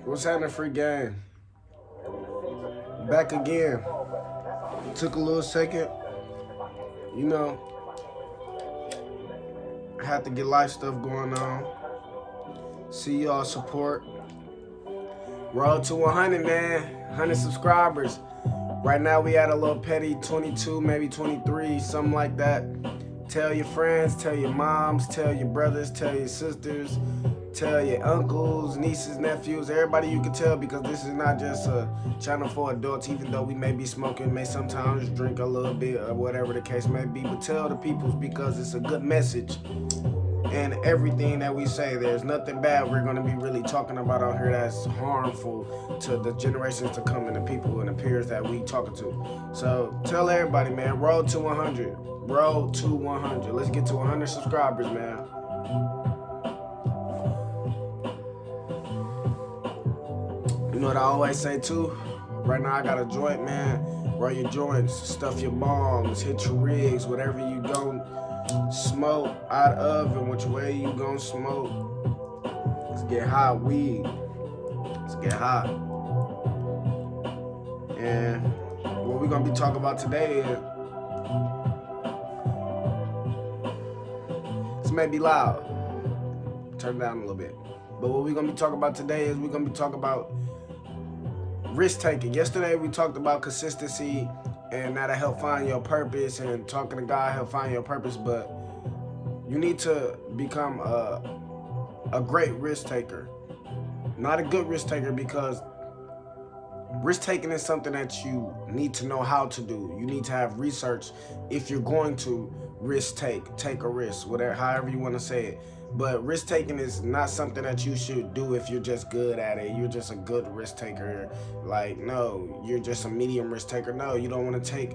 What's happening, free game? Back again. Took a little second. You know, had to get life stuff going on. See y'all support. Road to 100, man. 100 subscribers. Right now we at a little petty 22, maybe 23, something like that. Tell your friends, tell your moms, tell your brothers, tell your sisters, tell your uncles, nieces, nephews, everybody you can tell, because this is not just a channel for adults, even though we may be smoking, may sometimes drink a little bit or whatever the case may be, but tell the peoples because it's a good message. And everything that we say, there's nothing bad we're going to be really talking about out here that's harmful to the generations to come and the people and the peers that we talking to. So tell everybody, man, road to 100. Road to 100. Let's get to 100 subscribers, man. You know what I always say too? Right now I got a joint, man. Roll your joints, stuff your bombs, hit your rigs, whatever you don't smoke out of and which way you gonna smoke. Let's get high weed. Let's get high. And what we're gonna be talking about today is, this may be loud. Turn it down a little bit. But what we're gonna be talking about today is we're gonna be talking about risk taking. Yesterday we talked about consistency and that'll help find your purpose, and talking to God help find your purpose, but you need to become a great risk taker. Not a good risk taker, because risk taking is something that you need to know how to do. You need to have research if you're going to take a risk, whatever, however you want to say it. But risk taking is not something that you should do if you're just good at it. You're just a good risk taker. Like, no, you're just a medium risk taker. No, you don't want to take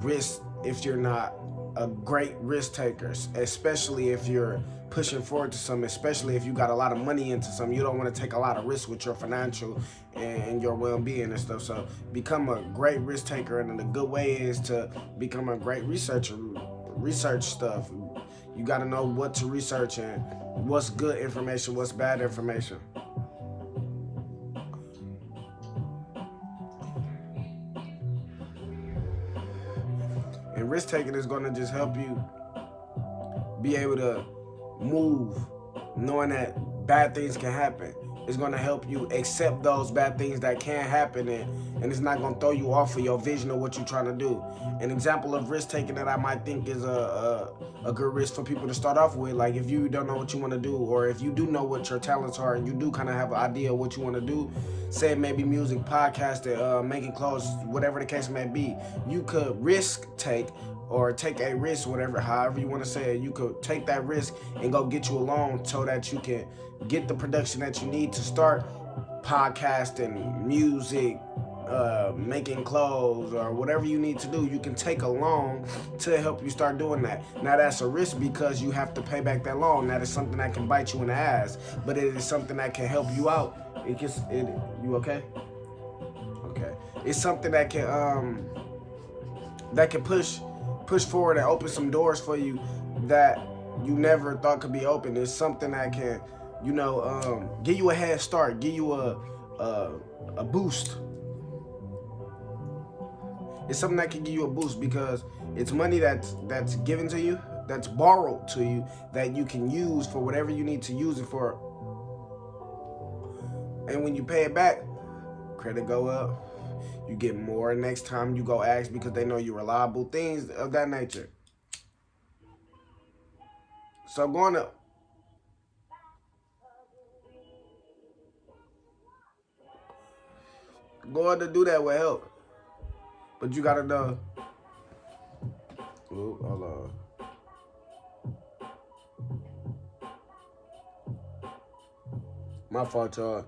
risks if you're not a great risk taker, especially if you're pushing forward to something, especially if you got a lot of money into something. You don't want to take a lot of risks with your financial and your well-being and stuff. So become a great risk taker, and the good way is to become a great researcher. Research stuff. You got to know what to research and what's good information, what's bad information. And risk taking is going to just help you be able to move, knowing that bad things can happen. It's going to help you accept those bad things that can happen, and it's not going to throw you off of your vision of what you're trying to do. An example of risk taking that I might think is a good risk for people to start off with, like if you don't know what you want to do, or if you do know what your talents are and you do kind of have an idea of what you want to do, say maybe music, podcasting, making clothes, whatever the case may be, you could risk take or take a risk, whatever, however you want to say it. You could take that risk and go get you a loan so that you can get the production that you need to start podcasting, music, making clothes, or whatever you need to do. You can take a loan to help you start doing that. Now that's a risk because you have to pay back that loan. That is something that can bite you in the ass, but it is something that can help you out. You okay? Okay. It's something that can push forward and open some doors for you that you never thought could be open. It's something that can, give you a head start, give you a boost. It's something that can give you a boost because it's money that's given to you, that's borrowed to you, that you can use for whatever you need to use it for. And when you pay it back, credit go up. You get more next time you go ask because they know you're reliable, things of that nature. So going to do that will help. But you gotta know. Ooh, hold on. My fault, y'all.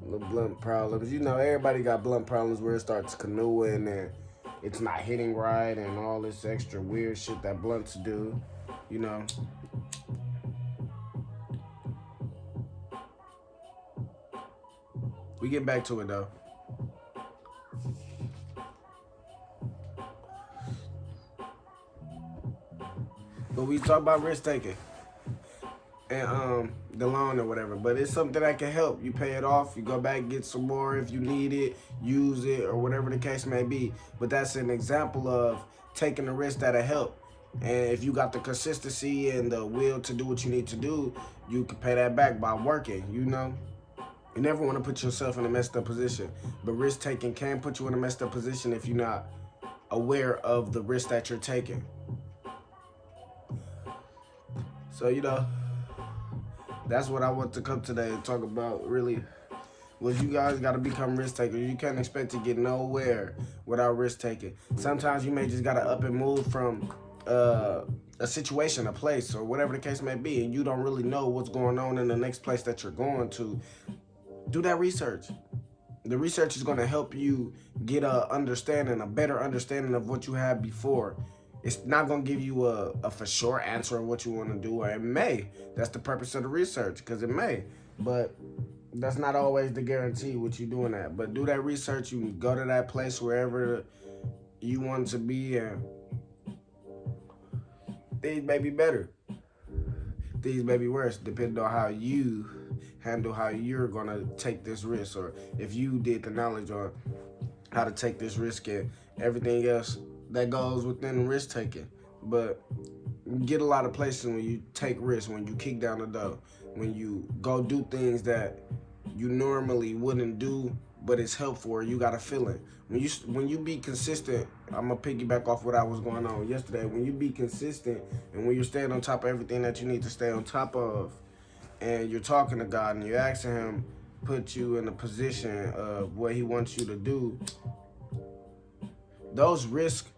The blunt problems. Everybody got blunt problems where it starts canoeing and it's not hitting right and all this extra weird shit that blunts do. We get back to it though. But we talk about risk taking. and the loan or whatever. But it's something that can help. You pay it off, you go back, get some more if you need it, use it, or whatever the case may be. But that's an example of taking the risk that'll help. And if you got the consistency and the will to do what you need to do, you can pay that back by working, you know? You never want to put yourself in a messed up position. But risk taking can put you in a messed up position if you're not aware of the risk that you're taking. So, you know, that's what I want to come today and talk about, really. Was you guys got to become risk takers. You can't expect to get nowhere without risk taking. Sometimes you may just got to up and move from a situation, a place, or whatever the case may be, and you don't really know what's going on in the next place that you're going to. Do that research. The research is going to help you get a better understanding of what you had before. It's not going to give you a for sure answer of what you want to do, or it may. That's the purpose of the research, because it may. But that's not always the guarantee what you're doing that. But do that research. You can go to that place wherever you want to be, and things may be better. Things may be worse, depending on how you handle how you're going to take this risk, or if you did the knowledge on how to take this risk and everything else that goes within risk taking. But you get a lot of places when you take risks, when you kick down the door, when you go do things that you normally wouldn't do, but it's helpful, or you got a feeling. When you be consistent, I'm going to piggyback off what I was going on yesterday. When you be consistent and when you're staying on top of everything that you need to stay on top of, and you're talking to God and you're asking him, put you in a position of what he wants you to do, those risks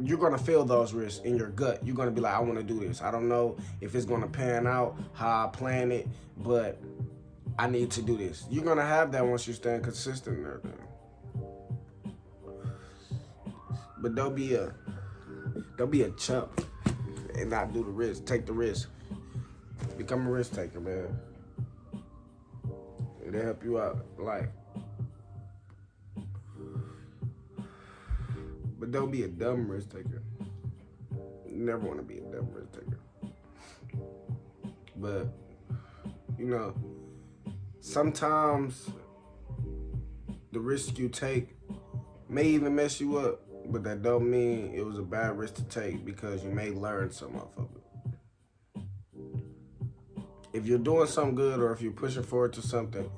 you're going to feel those risks in your gut. You're going to be like, I want to do this. I don't know if it's going to pan out how I plan it, but I need to do this. You're going to have that once you're staying consistent there. But don't be a chump and not do the risk. Take the risk. Become a risk taker, man. It'll help you out in life. But don't be a dumb risk taker. You never want to be a dumb risk taker. But, you know, sometimes the risk you take may even mess you up, but that don't mean it was a bad risk to take, because you may learn something off of it. If you're doing something good, or if you're pushing forward to something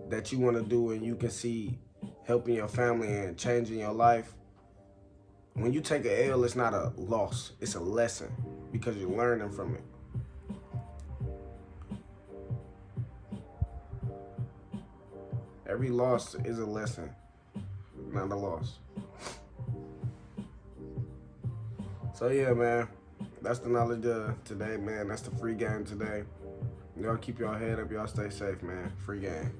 that you want to do and you can see helping your family and changing your life, when you take an L, it's not a loss. It's a lesson, because you're learning from it. Every loss is a lesson, not a loss. So yeah, man, that's the knowledge today, man. That's the free game today. Y'all keep y'all head up. Y'all stay safe, man. Free game.